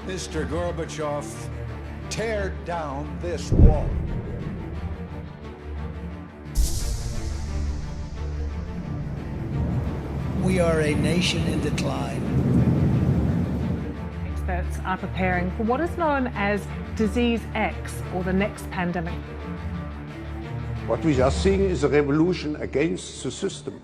Mr. Gorbachev, tear down this wall. We are a nation in decline. Experts are preparing for what is known as Disease X, or the next pandemic. What we are seeing is a revolution against the system.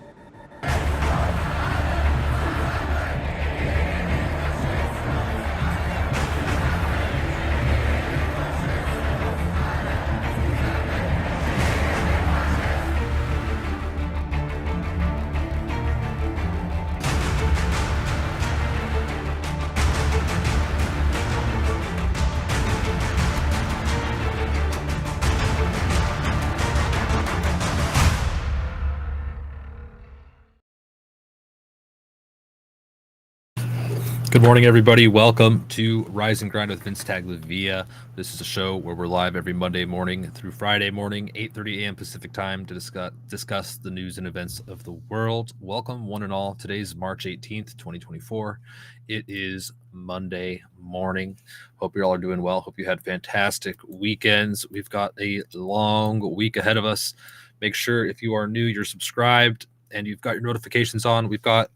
Good morning, everybody. Welcome to Rise and Grind with VinceTagliavia. This is a show where we're live every Monday morning through Friday morning, 8:30 a.m. Pacific time to discuss the news and events of the world. Welcome, one and all. Today's March 18th, 2024. It is Monday morning. Hope you all are doing well. Hope you had fantastic weekends. We've got a long week ahead of us. Make sure if you are new, you're subscribed and you've got your notifications on. We've got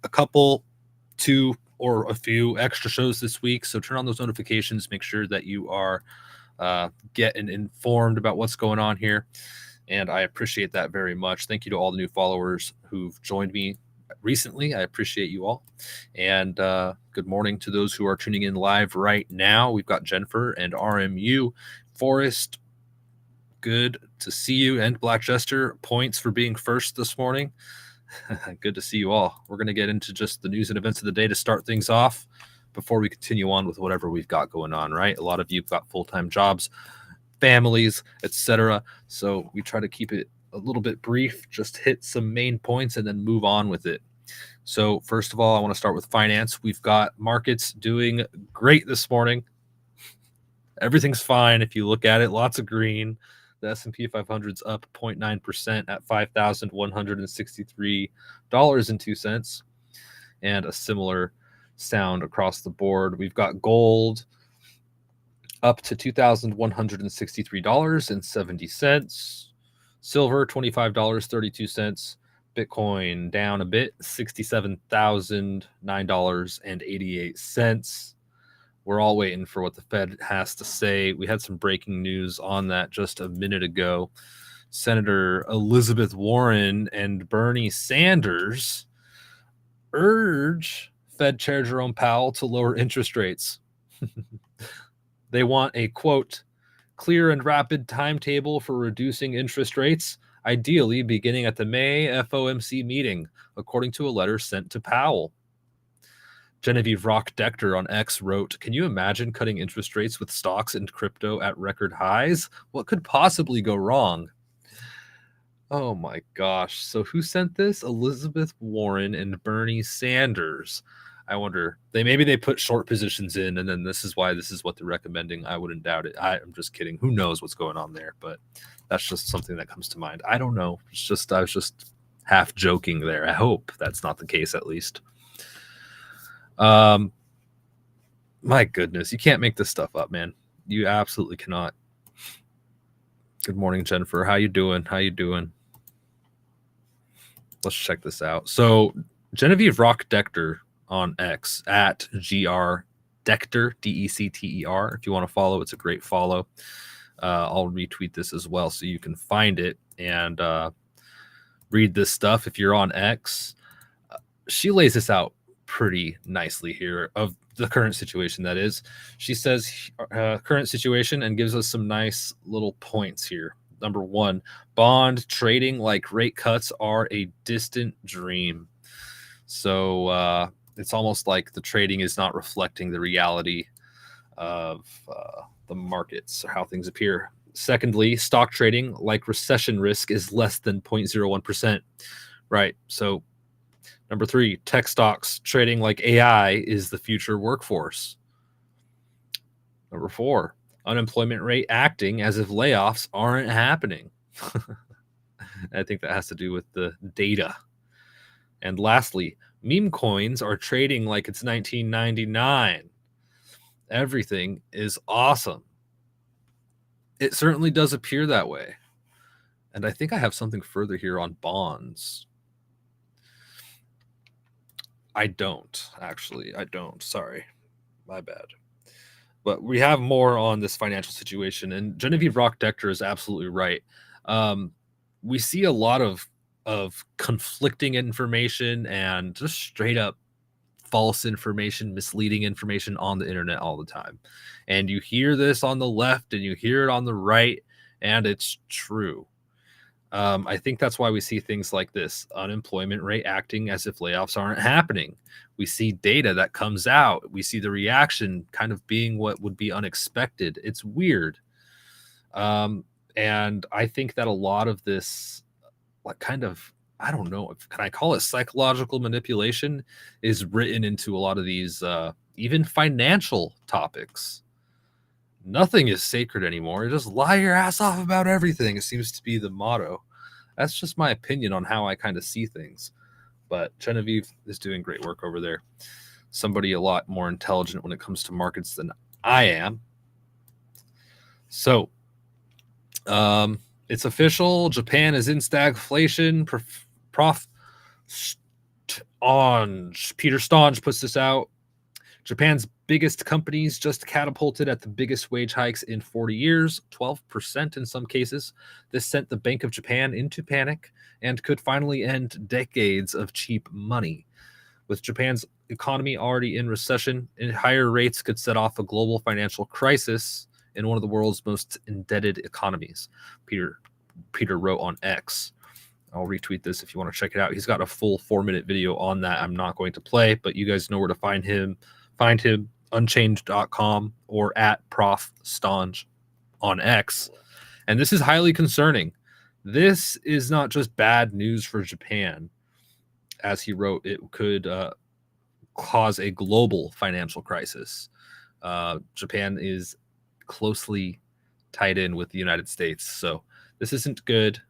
two or a few extra shows this week, so turn on those notifications. Make sure that you are getting informed about what's going on here, and I appreciate that very much. Thank you to all the new followers who've joined me recently. I appreciate you all, and good morning to those who are tuning in live right now. We've got Jennifer and RMU. Forrest, good to see you, and Black Jester, points for being first this morning. Good to see you all. We're going to get into just the news and events of the day to start things off before we continue on with whatever we've got going on, right? A lot of you have got full-time jobs, families, etc. So we try to keep it a little bit brief, just hit some main points and then move on with it. So first of all, I want to start with finance. We've got markets doing great this morning. Everything's fine if you look at it. Lots of green. The S&P 500's up 0.9% at $5,163.02, and a similar sound across the board. We've got gold up to $2,163.70, silver $25.32, Bitcoin down a bit, $67,009.88. We're all waiting for what the Fed has to say. We had some breaking news on that just a minute ago. Senator Elizabeth Warren and Bernie Sanders urge Fed Chair Jerome Powell to lower interest rates. They want a, quote, clear and rapid timetable for reducing interest rates, ideally beginning at the May FOMC meeting, according to a letter sent to Powell. Genevieve Rock-Decter on X wrote, "Can you imagine cutting interest rates with stocks and crypto at record highs? What could possibly go wrong?" Oh my gosh. So who sent this? Elizabeth Warren and Bernie Sanders. I wonder, maybe they put short positions in, and then this is what they're recommending. I wouldn't doubt it. I'm just kidding. Who knows what's going on there? But that's just something that comes to mind. I don't know. I was just half joking there. I hope that's not the case, at least. My goodness, you can't make this stuff up, man. You absolutely cannot. Good morning, Jennifer. How you doing? Let's check this out. So Genevieve Rock-Decter on X at GR Decter, DECTER. If you want to follow, it's a great follow. I'll retweet this as well so you can find it and read this stuff if you're on X. She lays this out pretty nicely here of the current situation. That is, she says current situation and gives us some nice little points here. Number one, bond trading like rate cuts are a distant dream. So it's almost like the trading is not reflecting the reality of the markets or how things appear. Secondly, stock trading like recession risk is less than 0.01%. Right. So number three, tech stocks trading like AI is the future workforce. Number four, unemployment rate acting as if layoffs aren't happening. I think that has to do with the data. And lastly, meme coins are trading like it's 1999. everything is awesome. It certainly does appear that way. And I think I have something further here on bonds. I don't, actually. I don't. Sorry. My bad. But we have more on this financial situation. And Genevieve Rock-Decter is absolutely right. We see a lot of conflicting information and just straight up false information, misleading information on the internet all the time. And you hear this on the left and you hear it on the right, and it's true. I think that's why we see things like this unemployment rate acting as if layoffs aren't happening. We see data that comes out. We see the reaction kind of being what would be unexpected. It's weird. And I think that a lot of this, like, kind of, I don't know, can I call it psychological manipulation, is written into a lot of these, even financial topics. Nothing is sacred anymore. Just lie your ass off about everything. It seems to be the motto. That's just my opinion on how I kind of see things. But Genevieve is doing great work over there. Somebody a lot more intelligent when it comes to markets than I am. So, it's official. Japan is in stagflation. Peter Stonge puts this out. Japan's biggest companies just catapulted at the biggest wage hikes in 40 years, 12% in some cases. This sent the Bank of Japan into panic and could finally end decades of cheap money. With Japan's economy already in recession, and higher rates could set off a global financial crisis in one of the world's most indebted economies. Peter wrote on X. I'll retweet this if you want to check it out. He's got a full 4-minute video on that. I'm not going to play, but you guys know where to find him. Find him, unchained.com or at Prof Stonge on X. And this is highly concerning. This is not just bad news for Japan. As he wrote, it could cause a global financial crisis. Japan is closely tied in with the United States. So this isn't good,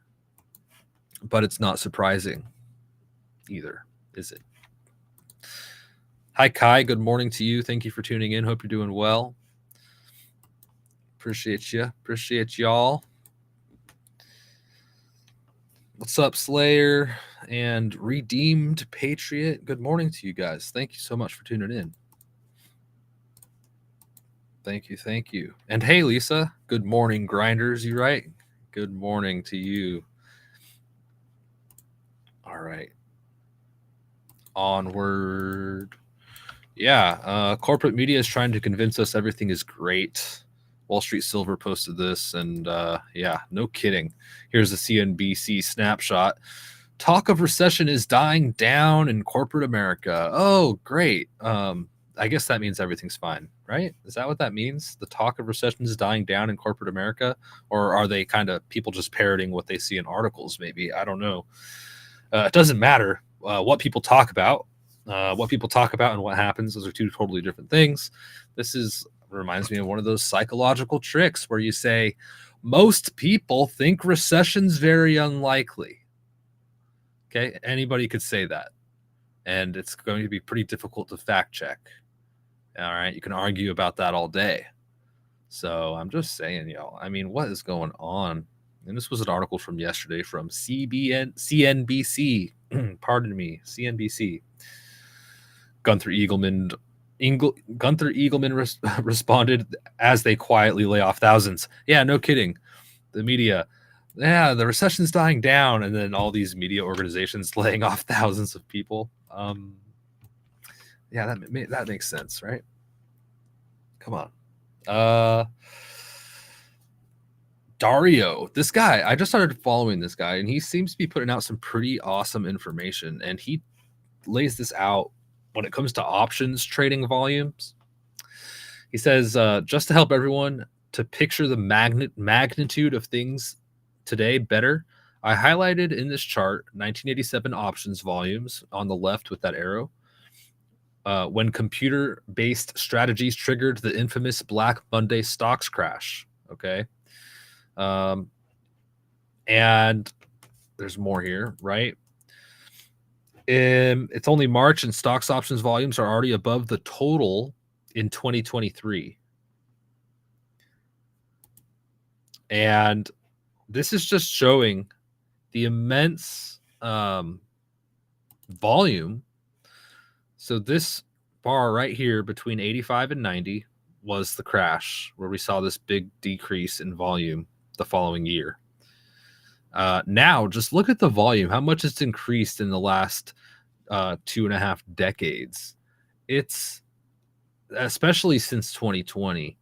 but it's not surprising either, is it? Hi, Kai. Good morning to you. Thank you for tuning in. Hope you're doing well. Appreciate you. Appreciate y'all. What's up, Slayer and Redeemed Patriot? Good morning to you guys. Thank you so much for tuning in. Thank you. Thank you. And hey, Lisa. Good morning, grinders. You right? Good morning to you. All right. Onward. Yeah, corporate media is trying to convince us everything is great. Wall Street Silver posted this, and yeah, no kidding. Here's a CNBC snapshot. Talk of recession is dying down in corporate America. Oh, great. I guess that means everything's fine, right? Is that what that means? The talk of recession is dying down in corporate America? Or are they kind of people just parroting what they see in articles, maybe? I don't know. It doesn't matter what people talk about. What people talk about and what happens, those are two totally different things. This reminds me of one of those psychological tricks where you say, most people think recession's very unlikely. Okay, anybody could say that. And it's going to be pretty difficult to fact check. All right, you can argue about that all day. So I'm just saying, y'all, I mean, what is going on? And this was an article from yesterday from CNBC. Pardon me, CNBC. Gunther Eagleman responded as they quietly lay off thousands. Yeah, no kidding. The media, yeah, the recession's dying down, and then all these media organizations laying off thousands of people. Yeah, that makes sense, right? Come on. Dario, this guy, I just started following this guy, and he seems to be putting out some pretty awesome information, and he lays this out when it comes to options trading volumes. He says, just to help everyone to picture the magnitude of things today better, I highlighted in this chart 1987 options volumes on the left with that arrow. When computer-based strategies triggered the infamous Black Monday stocks crash. Okay. And there's more here, right? It's only March and stocks options volumes are already above the total in 2023. And this is just showing the immense volume. So this bar right here between 85 and 90 was the crash, where we saw this big decrease in volume the following year. Now, just look at the volume, how much it's increased in the last 2.5 decades. It's, especially since 2020,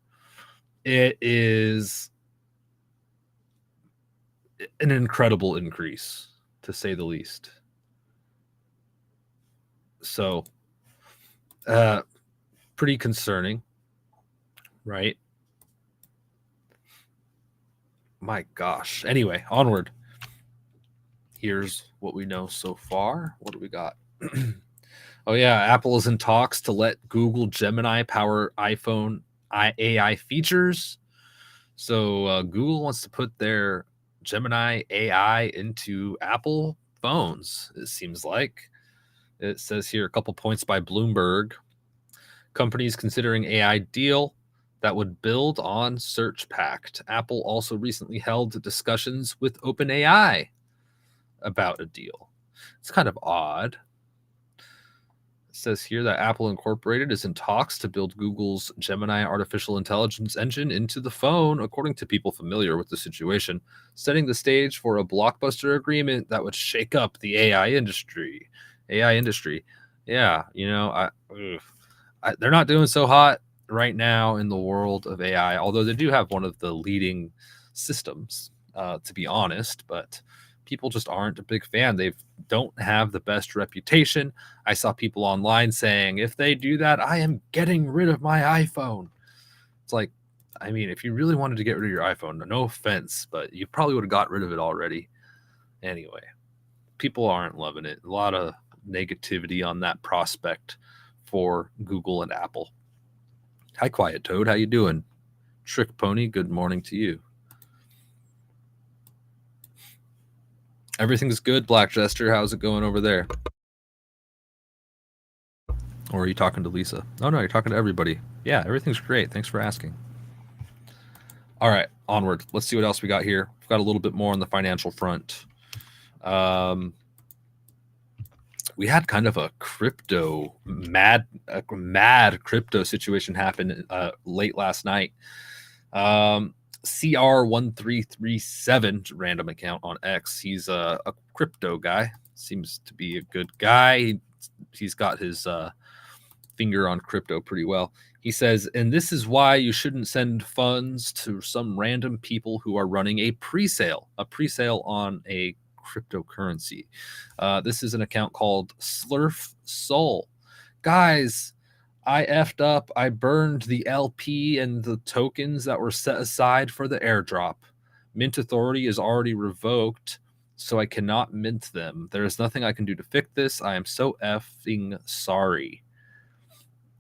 it is an incredible increase, to say the least. So, pretty concerning, right? My gosh. Anyway, onward. Here's what we know so far. What do we got? Oh yeah, Apple is in talks to let Google Gemini power iPhone AI features. So Google wants to put their Gemini AI into Apple phones, it seems like. It says here a couple points by Bloomberg. Companies considering AI deal that would build on Search Pact. Apple also recently held discussions with OpenAI about a deal. It's kind of odd. It says here that Apple Incorporated is in talks to build Google's Gemini artificial intelligence engine into the phone, according to people familiar with the situation, setting the stage for a blockbuster agreement that would shake up the AI industry. Yeah, you know, they're not doing so hot right now in the world of AI, although they do have one of the leading systems, to be honest, but people just aren't a big fan. They don't have the best reputation. I saw people online saying, if they do that, I am getting rid of my iPhone. It's like, I mean, if you really wanted to get rid of your iPhone, no offense, but you probably would have got rid of it already. Anyway, people aren't loving it. A lot of negativity on that prospect for Google and Apple. Hi, Quiet Toad. How you doing? Trick Pony, good morning to you. Everything's good, Black Jester. How's it going over there? Or are you talking to Lisa? Oh, no, you're talking to everybody. Yeah, everything's great. Thanks for asking. All right, onward. Let's see what else we got here. We've got a little bit more on the financial front. We had kind of a mad crypto situation happen late last night. CR1337 random account on X. He's a crypto guy. Seems to be a good guy. He's got his finger on crypto pretty well. He says, and this is why you shouldn't send funds to some random people who are running a pre-sale on a cryptocurrency. This is an account called Slurf Soul. Guys, I effed up. I burned the LP and the tokens that were set aside for the airdrop. Mint authority is already revoked, so I cannot mint them. There is nothing I can do to fix this. I am so effing sorry.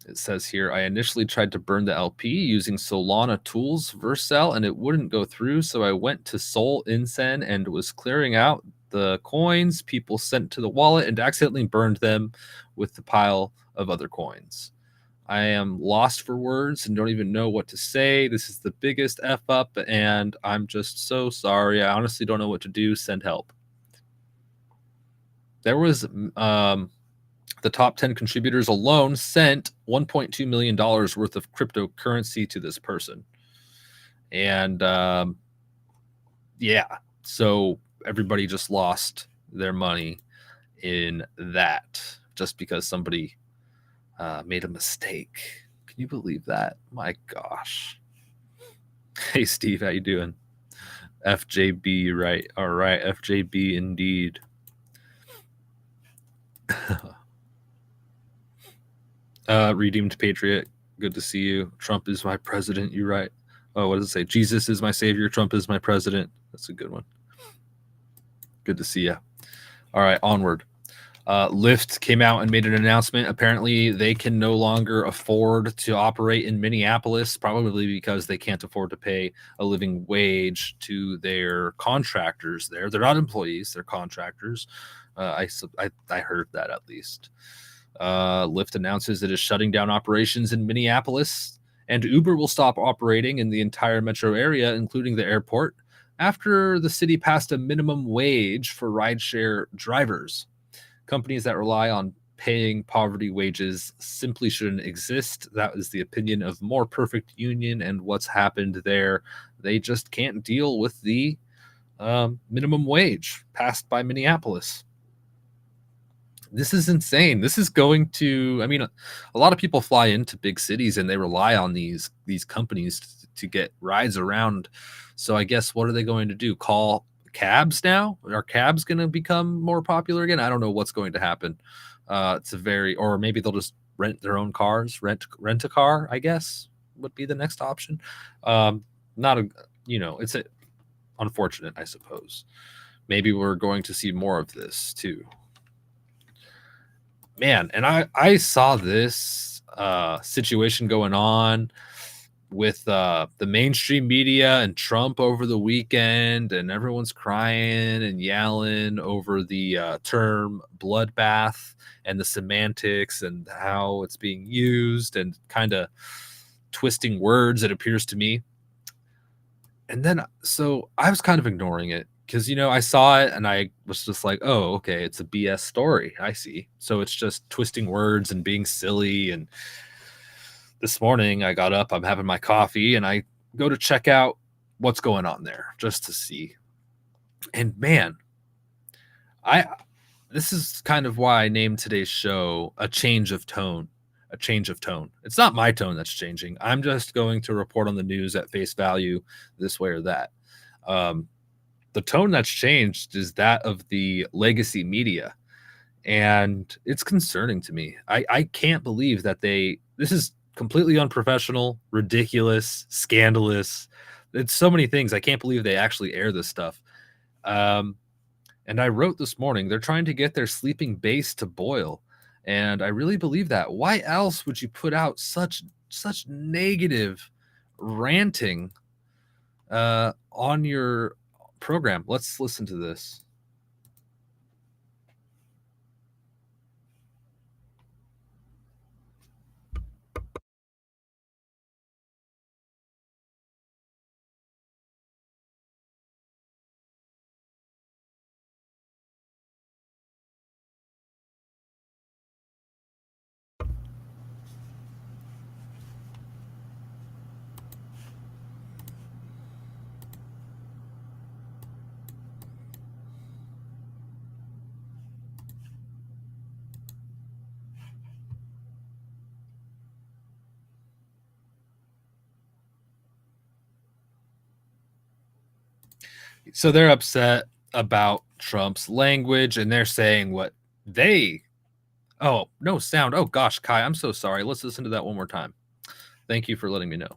It says here, I initially tried to burn the LP using Solana Tools Vercel, and it wouldn't go through, so I went to Sol Insen and was clearing out the coins people sent to the wallet and accidentally burned them with the pile of other coins. I am lost for words and don't even know what to say. This is the biggest F up, and I'm just so sorry. I honestly don't know what to do. Send help. There was the top 10 contributors alone sent $1.2 million worth of cryptocurrency to this person. And yeah, so everybody just lost their money in that just because somebody made a mistake. Can you believe that? My gosh. Hey, Steve, how you doing? FJB, right? All right, FJB indeed. Redeemed Patriot, good to see you. Trump is my president, you right. Oh, what does it say? Jesus is my savior, Trump is my president. That's a good one. Good to see you. All right, onward. Lyft came out and made an announcement. Apparently, they can no longer afford to operate in Minneapolis, probably because they can't afford to pay a living wage to their contractors there. They're not employees, they're contractors. I heard that at least. Lyft announces it is shutting down operations in Minneapolis, and Uber will stop operating in the entire metro area, including the airport, after the city passed a minimum wage for rideshare drivers. Companies that rely on paying poverty wages simply shouldn't exist. That is the opinion of More Perfect Union, and what's happened there. They just can't deal with the minimum wage passed by Minneapolis. This is insane. This is going to, I mean, a lot of people fly into big cities and they rely on these companies to get rides around. So I guess what are they going to do? Call cabs now? Are cabs going to become more popular again? I don't know what's going to happen. It's a very, or maybe they'll just rent their own cars, rent a car, I guess would be the next option. Not a, it's unfortunate, I suppose. Maybe we're going to see more of this too. Man, and I saw this situation going on with the mainstream media and Trump over the weekend, and everyone's crying and yelling over the term bloodbath and the semantics and how it's being used and kind of twisting words, it appears to me. And then so I was kind of ignoring it because I saw it and I was just like, oh, okay, it's a BS story. I see. So it's just twisting words and being silly. And this morning I got up, I'm having my coffee, and I go to check out what's going on there just to see. And man, this is kind of why I named today's show A Change of Tone. A change of tone. It's not my tone that's changing. I'm just going to report on the news at face value, this way or that. The tone that's changed is that of the legacy media, and it's concerning to me. I can't believe that this is completely unprofessional, ridiculous, scandalous. It's so many things. I can't believe they actually air this stuff. And I wrote this morning, they're trying to get their sleeping base to boil. And I really believe that. Why else would you put out such negative ranting on your program? Let's listen to this. So they're upset about Trump's language, and they're saying what they. Oh, no sound. Oh, gosh, Kai, I'm so sorry. Let's listen to that one more time. Thank you for letting me know.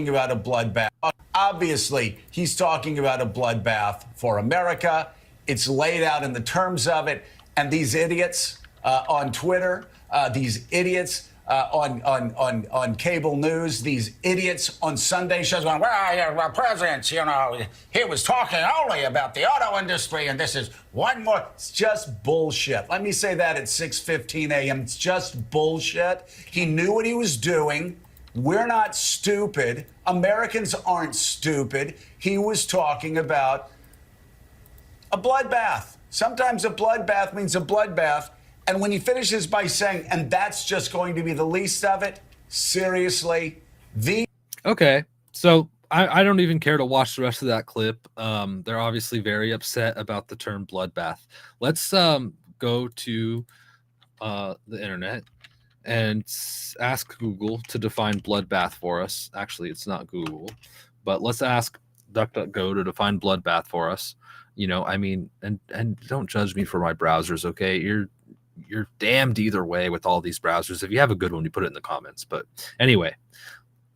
About a bloodbath. Obviously, he's talking about a bloodbath for America. It's laid out in the terms of it. And these idiots on Twitter, these idiots on cable news, these idiots on Sunday shows going, well, presidents, he was talking only about the auto industry, and this is one more. It's just bullshit. Let me say that at 6:15 a.m. It's just bullshit. He knew what he was doing. We're not stupid. Americans aren't stupid. He was talking about a bloodbath. Sometimes a bloodbath means a bloodbath. And when he finishes by saying, and that's just going to be the least of it, seriously, Okay, so I don't even care to watch the rest of that clip. They're obviously very upset about the term bloodbath. Let's go to the internet and ask Google to define bloodbath for us. Actually, it's not Google, but let's ask DuckDuckGo to define bloodbath for us. And don't judge me for my browsers, okay? You're damned either way with all these browsers. If you have a good one, you put it in the comments. But anyway,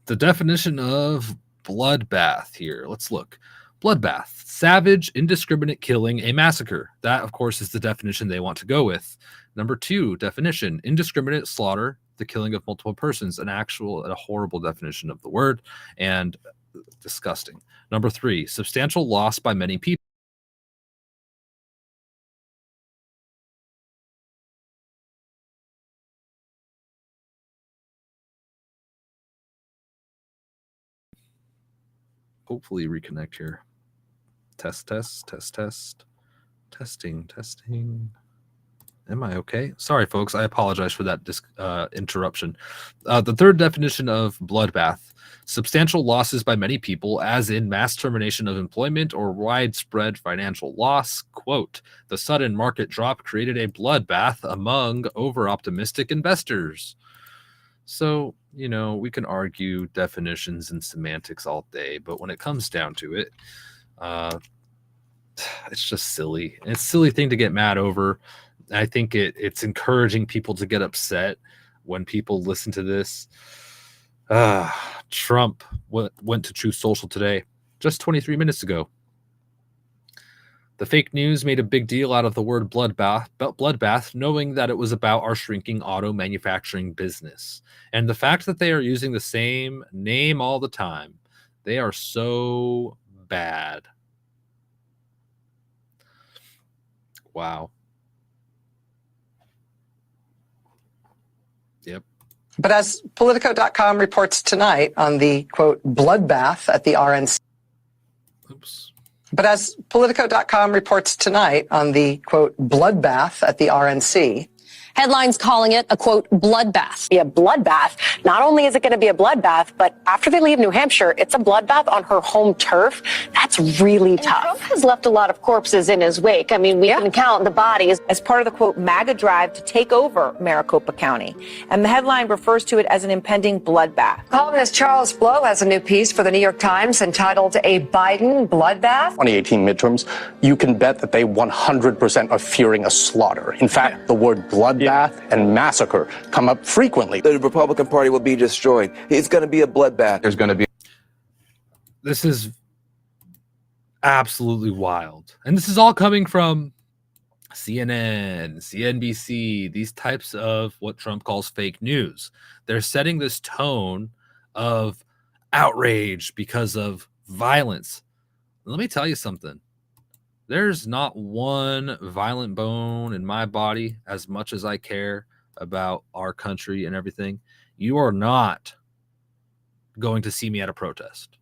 the definition of bloodbath here. Let's look. Bloodbath, savage, indiscriminate killing, a massacre. That, of course, is the definition they want to go with. Number 2 definition, indiscriminate slaughter, the killing of multiple persons, a horrible definition of the word, and disgusting. Number 3, substantial loss by many people. hopefully reconnect here. Testing. Am I okay? Sorry, folks. I apologize for that interruption. The third definition of bloodbath: substantial losses by many people, as in mass termination of employment or widespread financial loss. Quote, the sudden market drop created a bloodbath among over-optimistic investors. So, we can argue definitions and semantics all day, but when it comes down to it, it's just silly. It's a silly thing to get mad over. I think it's encouraging people to get upset when people listen to this. Trump went to Truth Social today, just 23 minutes ago. The fake news made a big deal out of the word bloodbath, knowing that it was about our shrinking auto manufacturing business. And the fact that they are using the same name all the time, they are so bad. Wow. Yep. But as Politico.com reports tonight on the, quote, bloodbath at the RNC. Oops. But as Politico.com reports tonight on the, quote, bloodbath at the RNC. Headlines calling it a, quote, bloodbath. Be a bloodbath. Not only is it going to be a bloodbath, but after they leave New Hampshire, it's a bloodbath on her home turf. That's really tough. Trump has left a lot of corpses in his wake. I mean, we can count the bodies. As part of the, quote, MAGA drive to take over Maricopa County. And the headline refers to it as an impending bloodbath. Columnist Charles Blow has a new piece for the New York Times entitled A Biden Bloodbath. 2018 midterms, you can bet that they 100% are fearing a slaughter. In fact, the word bloodbath and massacre come up frequently. The Republican Party will be destroyed. It's going to be a bloodbath. There's going to be. This is absolutely wild. And this is all coming from CNN, CNBC, these types of what Trump calls fake news. They're setting this tone of outrage because of violence. Let me tell you something. There's not one violent bone in my body, as much as I care about our country and everything. You are not going to see me at a protest.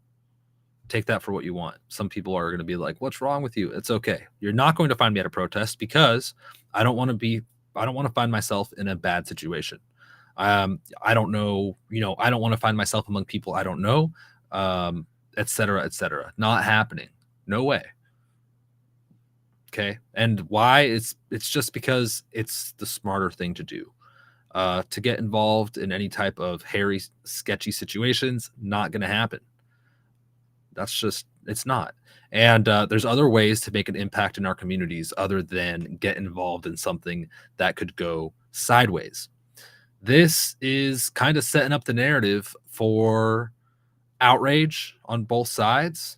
Take that for what you want. Some people are going to be like, what's wrong with you? It's okay. You're not going to find me at a protest because I don't want to find myself in a bad situation. I don't know, I don't want to find myself among people I don't know, et cetera, et cetera. Not happening. No way. Okay. And why? It's just because it's the smarter thing to do. To get involved in any type of hairy, sketchy situations, not going to happen. It's not. And there's other ways to make an impact in our communities other than get involved in something that could go sideways. This is kind of setting up the narrative for outrage on both sides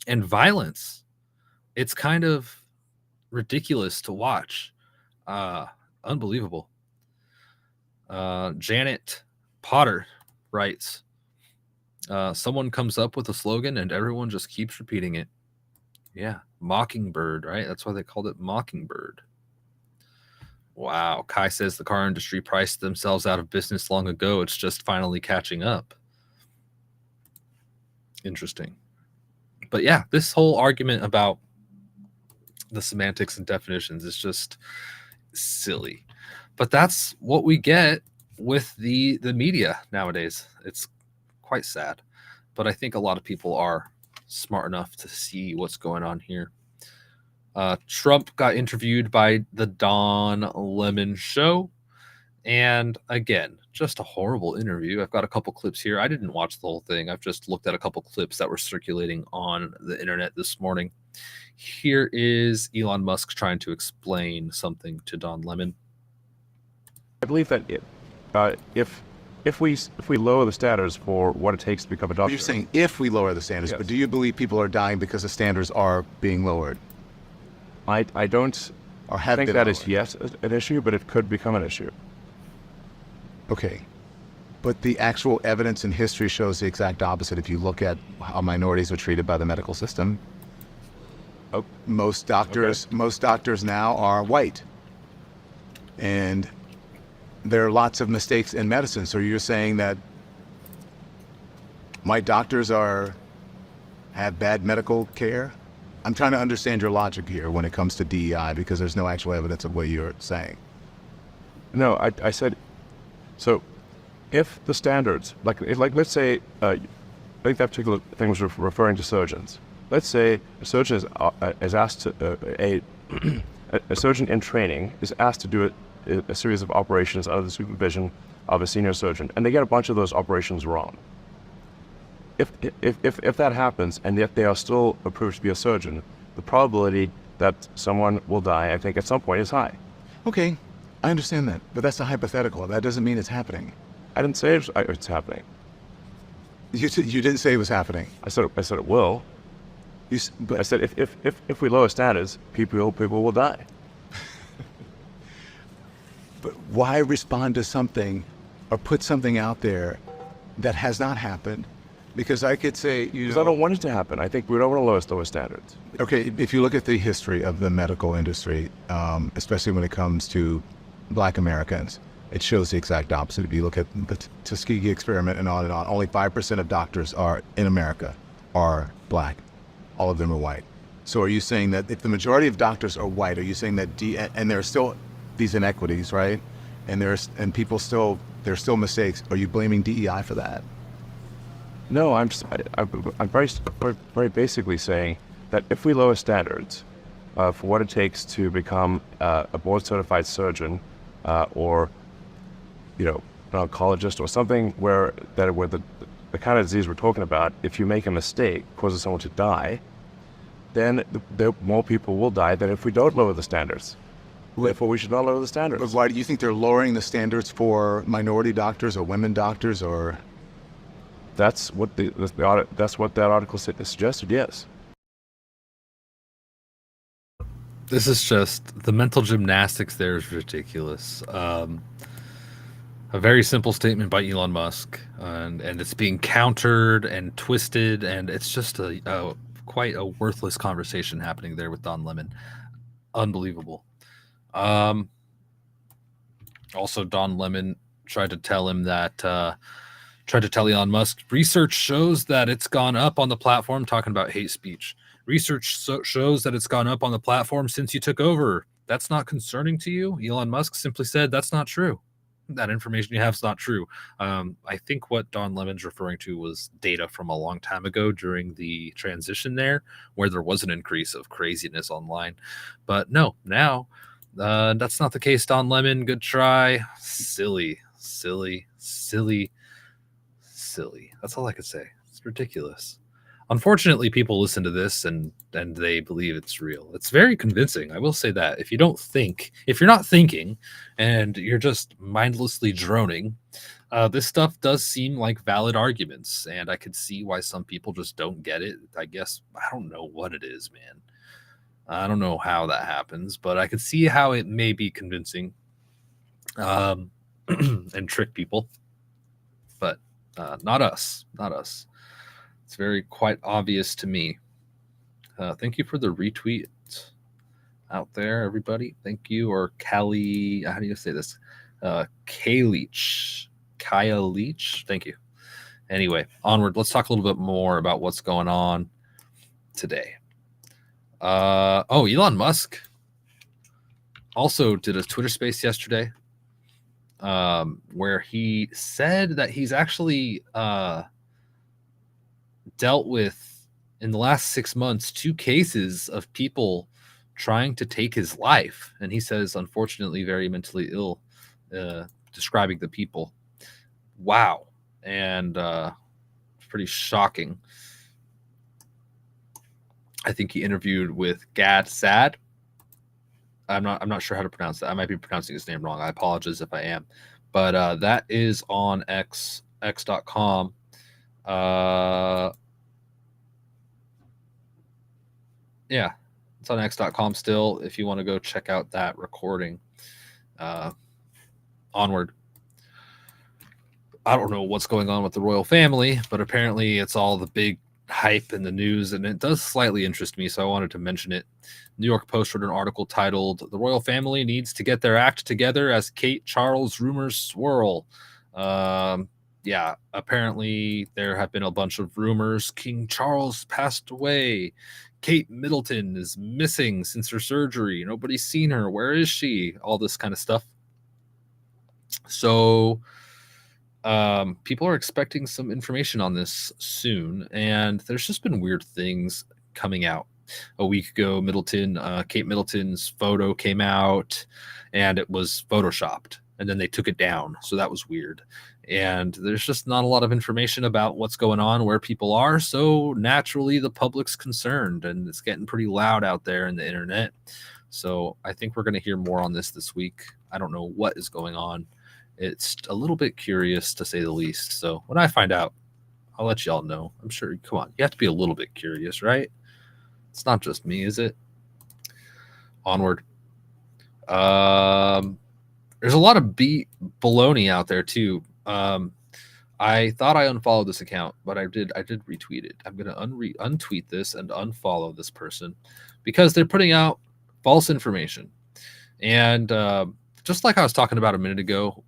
and violence. It's kind of ridiculous to watch. Unbelievable. Janet Potter writes, someone comes up with a slogan and everyone just keeps repeating it. Yeah, Mockingbird, right? That's why they called it Mockingbird. Wow. Kai says the car industry priced themselves out of business long ago. It's just finally catching up. Interesting. But yeah, this whole argument about the semantics and definitions is just silly. But that's what we get with the media nowadays. It's quite sad. But I think a lot of people are smart enough to see what's going on here. Trump got interviewed by the Don Lemon Show. And again, just a horrible interview. I've got a couple clips here. I didn't watch the whole thing. I've just looked at a couple clips that were circulating on the internet this morning. Here is Elon Musk trying to something to Don Lemon. I believe that if we lower the standards for what it takes to become a doctor. You're saying if we lower the standards, yes. But do you believe people are dying because the standards are being lowered? I don't think that is yet an issue, but it could become an issue. Okay. But the actual evidence in history shows the exact opposite. If you look at how minorities are treated by the medical system, most doctors now are white. And there are lots of mistakes in medicine. So you're saying that white doctors are have bad medical care? I'm trying to understand your logic here when it comes to DEI because there's no actual evidence of what you're saying. No, I said, so if the standards, like let's say, I think that particular thing was referring to surgeons. Let's say a surgeon is asked to, a surgeon in training is asked to do a series of operations under the supervision of a senior surgeon, and they get a bunch of those operations wrong. If that happens, and yet they are still approved to be a surgeon, the probability that someone will die, I think, at some point is high. Okay, I understand that, but that's a hypothetical. That doesn't mean it's happening. I didn't say it's happening. You didn't say it was happening. I said it will. I said if we lower standards, people will die. But why respond to something or put something out there that has not happened? Because I could say, because I don't want it to happen. I think we don't want to lower standards. Okay, if you look at the history of the medical industry, especially when it comes to Black Americans, it shows the exact opposite. If you look at the Tuskegee experiment and on, only 5% of doctors in America are Black. All of them are white. So are you saying that if the majority of doctors are white, are you saying that and there are still these inequities, right? And there's still mistakes. Are you blaming DEI for that? No, I'm very basically saying that if we lower standards for what it takes to become a board-certified surgeon or an oncologist or something where the kind of disease we're talking about, if you make a mistake, causes someone to die, then more people will die than if we don't lower the standards. Therefore, we should not lower the standards. But why do you think they're lowering the standards for minority doctors or women doctors or? That's what that's what that article suggested. Yes. This is just the mental gymnastics. There is ridiculous. A very simple statement by Elon Musk, and it's being countered and twisted, and it's just quite a worthless conversation happening there with Don Lemon. Unbelievable. Also, Don Lemon tried to tell Elon Musk, research shows that it's gone up on the platform, talking about hate speech. Research shows that it's gone up on the platform since you took over. That's not concerning to you? Elon Musk simply said, that's not true. That information you have is not true. I think what Don Lemon's referring to was data from a long time ago during the transition there, where there was an increase of craziness online. But no, now that's not the case. Don Lemon, good try. Silly. That's all I could say. It's ridiculous. Unfortunately, people listen to this and they believe it's real. It's very convincing. I will say that. If you're not thinking and you're just mindlessly droning, this stuff does seem like valid arguments. And I could see why some people just don't get it. I guess, I don't know what it is, man. I don't know how that happens, but I could see how it may be convincing and trick people. But not us. It's quite obvious to me. Thank you for the retweet out there, everybody. Thank you. Or Kali, how do you say this? Kaya Leach. Thank you. Anyway, onward. Let's talk a little bit more about what's going on today. Elon Musk also did a Twitter space yesterday where he said that he's actually dealt with, in the last 6 months, 2 cases of people trying to take his life. And he says, unfortunately, very mentally ill, describing the people. Wow. And it's pretty shocking. I think he interviewed with Gad Sad. I'm not sure how to pronounce that. I might be pronouncing his name wrong. I apologize if I am. But that is on x.com. Yeah, it's on x.com still if you want to go check out that recording. Onward. I don't know what's going on with the royal family, but apparently it's all the big hype in the news, and it does slightly interest me, so I wanted to mention it. New York Post wrote an article titled, "The Royal Family Needs to Get Their Act Together as Kate Charles Rumors Swirl." yeah, apparently there have been a bunch of rumors. King Charles passed away. Kate Middleton is missing since her surgery. Nobody's seen her. Where is she? All this kind of stuff. So people are expecting some information on this soon, and there's just been weird things coming out. A week ago, Kate Middleton's photo came out, and it was photoshopped, and then they took it down. So that was weird. And there's just not a lot of information about what's going on, where people are. So naturally, the public's concerned, and it's getting pretty loud out there in the internet. So I think we're going to hear more on this week. I don't know what is going on. It's a little bit curious, to say the least. So when I find out, I'll let y'all know. I'm sure. Come on, you have to be a little bit curious, right? It's not just me, is it? Onward. There's a lot of baloney out there too. I thought I unfollowed this account, but I did retweet it. I'm gonna untweet this and unfollow this person because they're putting out false information. And just like I was talking about a minute ago,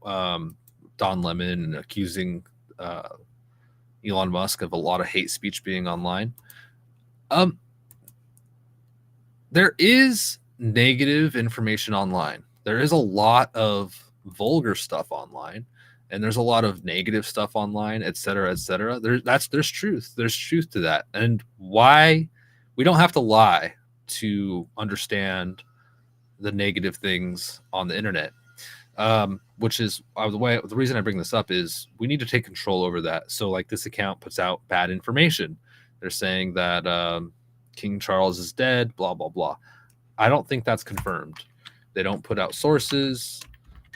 Don Lemon accusing Elon Musk of a lot of hate speech being online. There is negative information online. There is a lot of vulgar stuff online, and there's a lot of negative stuff online, et cetera, et cetera. There's truth. There's truth to that. And why we don't have to lie to understand the negative things on the internet. Which is the reason I bring this up is we need to take control over that. So like this account puts out bad information. They're saying that King Charles is dead, blah, blah, blah. I don't think that's confirmed. They don't put out sources,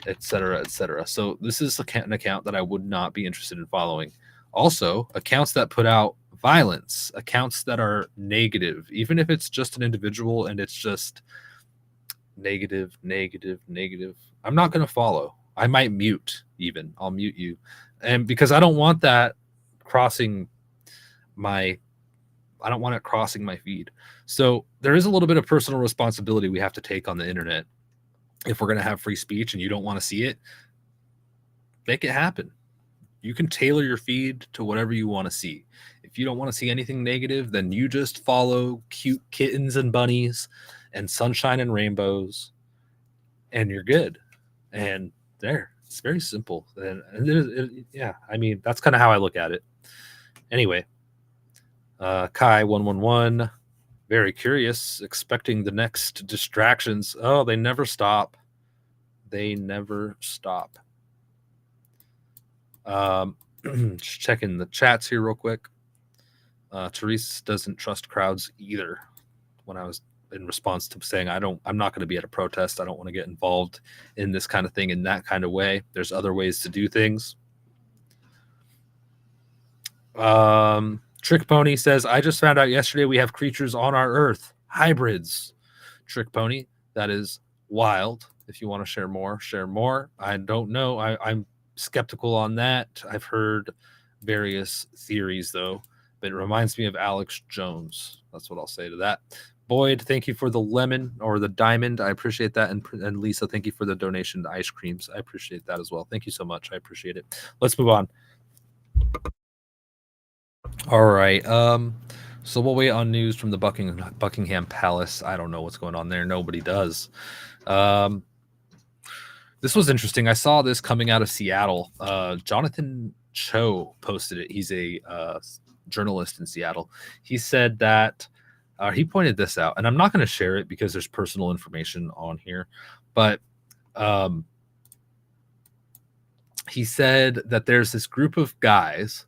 et cetera, et cetera. So this is an account that I would not be interested in following. Also, accounts that put out violence, accounts that are negative, even if it's just an individual and it's just negative, negative, negative, I'm not going to follow. I might mute even. I'll mute you. And because I don't want that crossing my feed. So there is a little bit of personal responsibility we have to take on the internet. If we're going to have free speech and you don't want to see it, make it happen. You can tailor your feed to whatever you want to see. If you don't want to see anything negative, then you just follow cute kittens and bunnies and sunshine and rainbows, and you're good. And there, it's very simple. Yeah, I mean, that's kind of how I look at it. Anyway, Kai111, very curious, expecting the next distractions. Oh, they never stop. They never stop. Just checking the chats here real quick. Therese doesn't trust crowds either. When I was in response to saying I'm not going to be at a protest. I don't want to get involved in this kind of thing in that kind of way. There's other ways to do things. Trick Pony says, I just found out yesterday we have creatures on our Earth, hybrids. Trick Pony, that is wild. If you want to share more, share more. I don't know. I'm skeptical on that. I've heard various theories though, but it reminds me of Alex Jones. That's what I'll say to that. Boyd, thank you for the lemon or the diamond. I appreciate that. And Lisa, thank you for the donation to ice creams. I appreciate that as well. Thank you so much. I appreciate it. Let's move on. All right. So we'll wait on news from the Buckingham Palace. I don't know what's going on there. Nobody does. This was interesting. I saw this coming out of Seattle. Jonathan Cho posted it. He's a journalist in Seattle. He said that he pointed this out, and I'm not going to share it because there's personal information on here, but he said that there's this group of guys,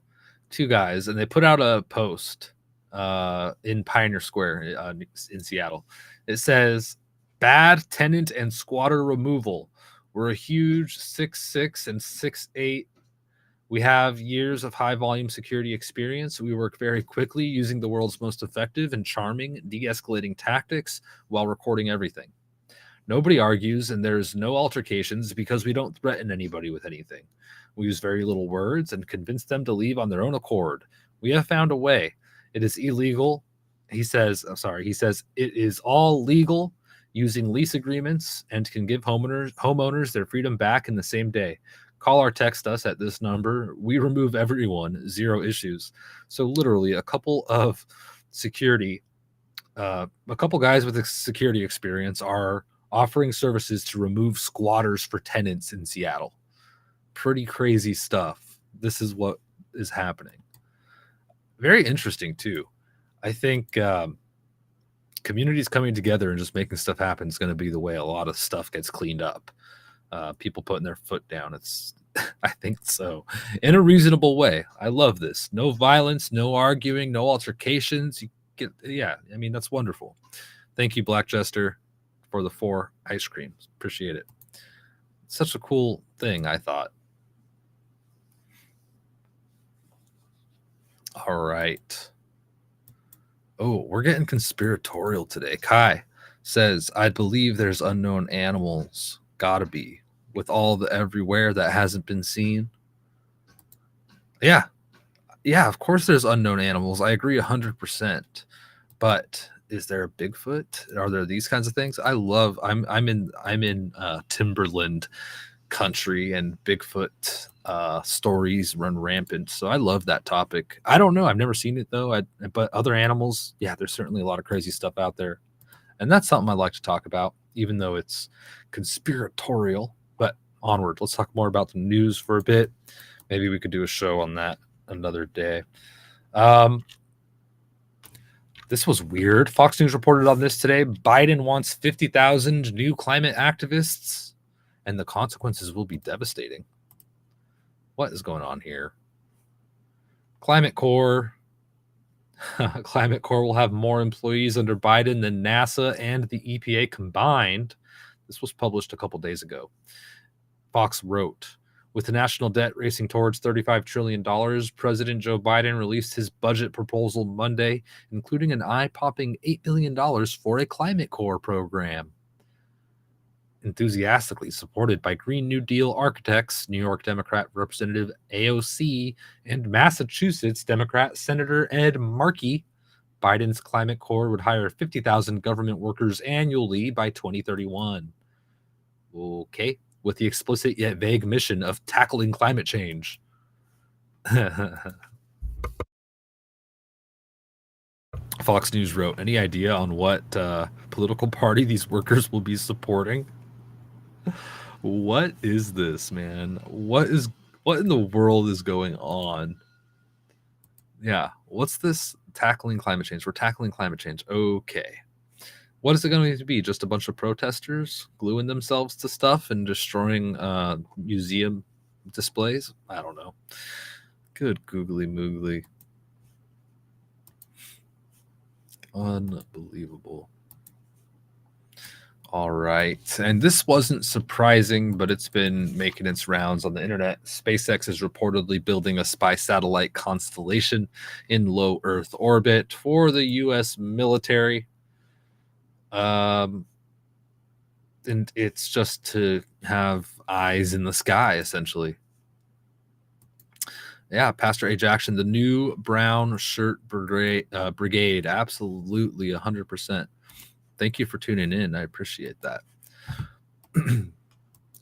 two guys, and they put out a post in Pioneer Square in Seattle. It says, bad tenant and squatter removal. We're a huge 6'6" and 6'8". We have years of high volume security experience. We work very quickly using the world's most effective and charming de-escalating tactics while recording everything. Nobody argues and there's no altercations because we don't threaten anybody with anything. We use very little words and convince them to leave on their own accord. We have found a way. It is illegal. He says it is all legal using lease agreements and can give homeowners their freedom back in the same day. Call or text us at this number. We remove everyone, 0 issues. So literally a couple of security, a couple guys with security experience are offering services to remove squatters for tenants in Seattle. Pretty crazy stuff. This is what is happening. Very interesting too. I think communities coming together and just making stuff happen is going to be the way a lot of stuff gets cleaned up. People putting their foot down. I think so, in a reasonable way. I love this. No violence, no arguing, no altercations. I mean, that's wonderful. Thank you, Black Jester, for the 4 ice creams. Appreciate it. Such a cool thing, I thought. All right. Oh, we're getting conspiratorial today. Kai says, I believe there's unknown animals. Gotta be. With all the everywhere that hasn't been seen. Yeah. Yeah, of course there's unknown animals. I agree 100%. But is there a Bigfoot? Are there these kinds of things? I'm in Timberland country, and Bigfoot stories run rampant. So I love that topic. I don't know. I've never seen it though. But other animals, yeah, there's certainly a lot of crazy stuff out there. And that's something I like to talk about, even though it's conspiratorial. But onward, let's talk more about the news for a bit. Maybe we could do a show on that another day. This was weird. Fox News reported on this today. Biden wants 50,000 new climate activists, and the consequences will be devastating. What is going on here? Climate Corps. Climate Corps will have more employees under Biden than NASA and the EPA combined. This was published a couple days ago. Fox wrote, with the national debt racing towards $35 trillion, President Joe Biden released his budget proposal Monday, including an eye-popping $8 billion for a Climate Corps program. Enthusiastically supported by Green New Deal architects, New York Democrat Representative AOC, and Massachusetts Democrat Senator Ed Markey, Biden's Climate Corps would hire 50,000 government workers annually by 2031. Okay, with the explicit yet vague mission of tackling climate change. Fox News wrote, any idea on what political party these workers will be supporting? What is this, man? What in the world is going on? Yeah, what's this tackling climate change? We're tackling climate change. Okay. What is it going to be? Just a bunch of protesters gluing themselves to stuff and destroying museum displays? I don't know. Good googly moogly. Unbelievable. All right. And this wasn't surprising, but it's been making its rounds on the internet. SpaceX is reportedly building a spy satellite constellation in low Earth orbit for the U.S. military. And it's just to have eyes in the sky, essentially. Yeah, Pastor A. Jackson, the new brown shirt brigade. Absolutely, 100%. Thank you for tuning in. I appreciate that.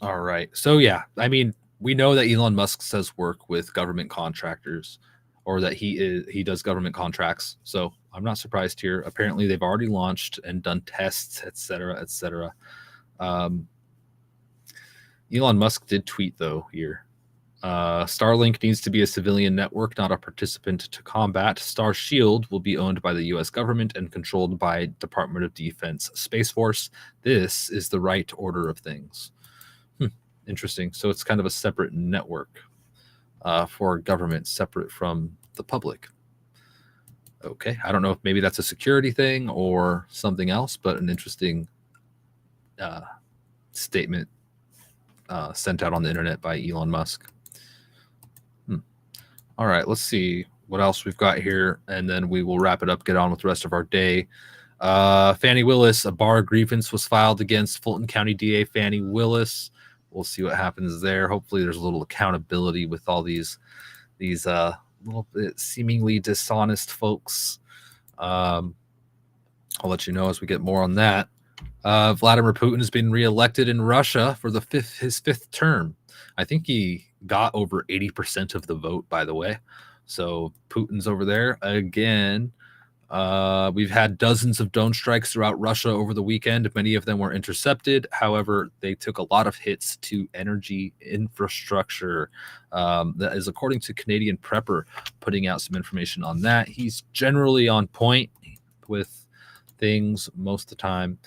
All right. So, yeah, I mean, we know that Elon Musk says work with government contractors, or that he does government contracts. So I'm not surprised here. Apparently, they've already launched and done tests, et cetera, et cetera. Elon Musk did tweet, though, here. Starlink needs to be a civilian network, not a participant to combat. Starshield will be owned by the U.S. government and controlled by Department of Defense Space Force. This is the right order of things. Interesting. So it's kind of a separate network for government, separate from the public. Okay. I don't know if maybe that's a security thing or something else, but an interesting statement sent out on the internet by Elon Musk. All right, let's see what else we've got here, and then we will wrap it up, get on with the rest of our day. Fannie Willis, a bar grievance was filed against Fulton County DA Fannie Willis. We'll see what happens there. Hopefully there's a little accountability with all these little bit seemingly dishonest folks. I'll let you know as we get more on that. Vladimir Putin has been reelected in Russia for his fifth term. I think he got over 80% of the vote, by the way. So Putin's over there again. We've had dozens of drone strikes throughout Russia over the weekend. Many of them were intercepted. However, they took a lot of hits to energy infrastructure. That is according to Canadian Prepper, putting out some information on that. He's generally on point with things most of the time.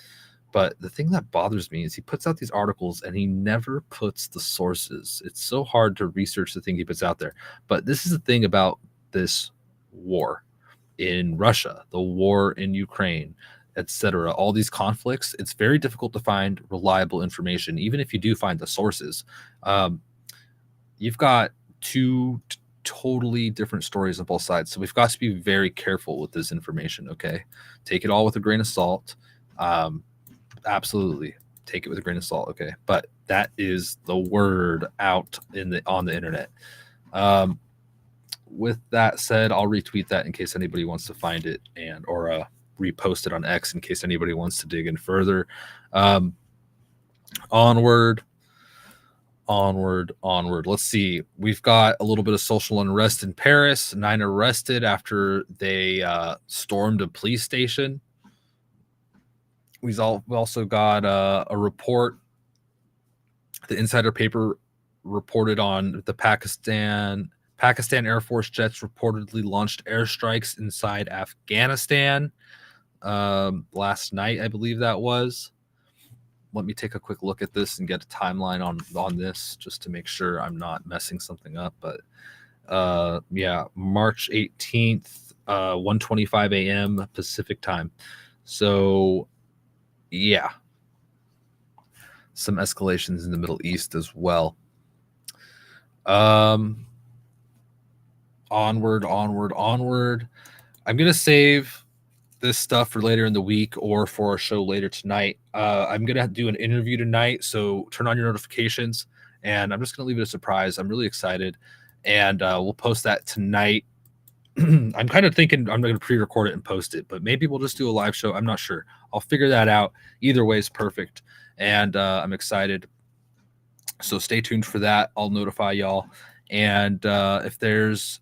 But the thing that bothers me is he puts out these articles and he never puts the sources. It's so hard to research the thing he puts out there. But this is the thing about this war in Russia, the war in Ukraine, etc. All these conflicts, it's very difficult to find reliable information, even if you do find the sources. You've got two totally different stories on both sides. So we've got to be very careful with this information, okay? Take it all with a grain of salt. Absolutely take it with a grain of salt, okay? But that is the word out on the internet. With that said, I'll retweet that in case anybody wants to find it, or repost it on X in case anybody wants to dig in further. Onward. Let's see. We've got a little bit of social unrest in Paris. 9 arrested after they stormed a police station. We also got a report. The Insider paper reported on the Pakistan Air Force jets reportedly launched airstrikes inside Afghanistan last night, I believe that was. Let me take a quick look at this and get a timeline on this just to make sure I'm not messing something up. But yeah, March 18th, 1:25 a.m. Pacific time. So yeah, some escalations in the Middle East as well. Onward. I'm going to save this stuff for later in the week or for a show later tonight. I'm going to do an interview tonight, so turn on your notifications, and I'm just going to leave it a surprise. I'm really excited, and we'll post that tonight. I'm kind of thinking I'm going to pre-record it and post it, but maybe we'll just do a live show. I'm not sure. I'll figure that out. Either way is perfect, and I'm excited. So stay tuned for that. I'll notify y'all. And if there's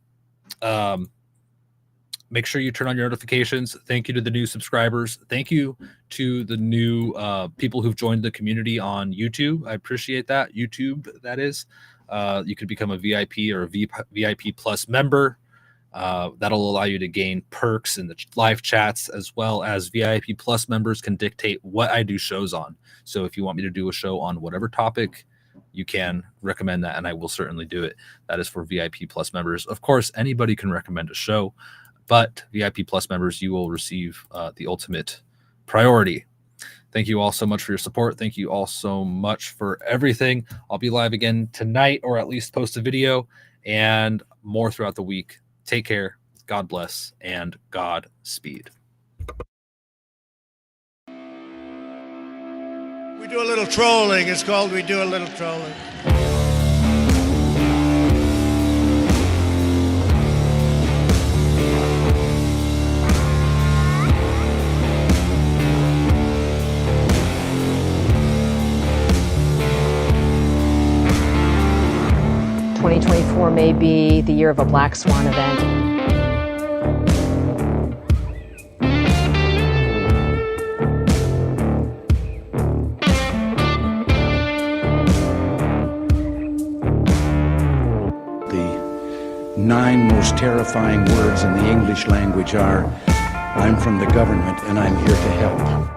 make sure you turn on your notifications. Thank you to the new subscribers. Thank you to the new people who've joined the community on YouTube. I appreciate that. YouTube, that is. You could become a VIP or a VIP Plus member. That'll allow you to gain perks in the live chats, as well as VIP Plus members can dictate what I do shows on. So if you want me to do a show on whatever topic, you can recommend that, and I will certainly do it. That is for VIP Plus members. Of course, anybody can recommend a show, but VIP Plus members, you will receive the ultimate priority. Thank you all so much for your support. Thank you all so much for everything. I'll be live again tonight, or at least post a video, and more throughout the week. Take care. God bless, and Godspeed. We do a little trolling. It's called We Do a Little Trolling. '24 may be the year of a black swan event. The 9 most terrifying words in the English language are, I'm from the government and I'm here to help.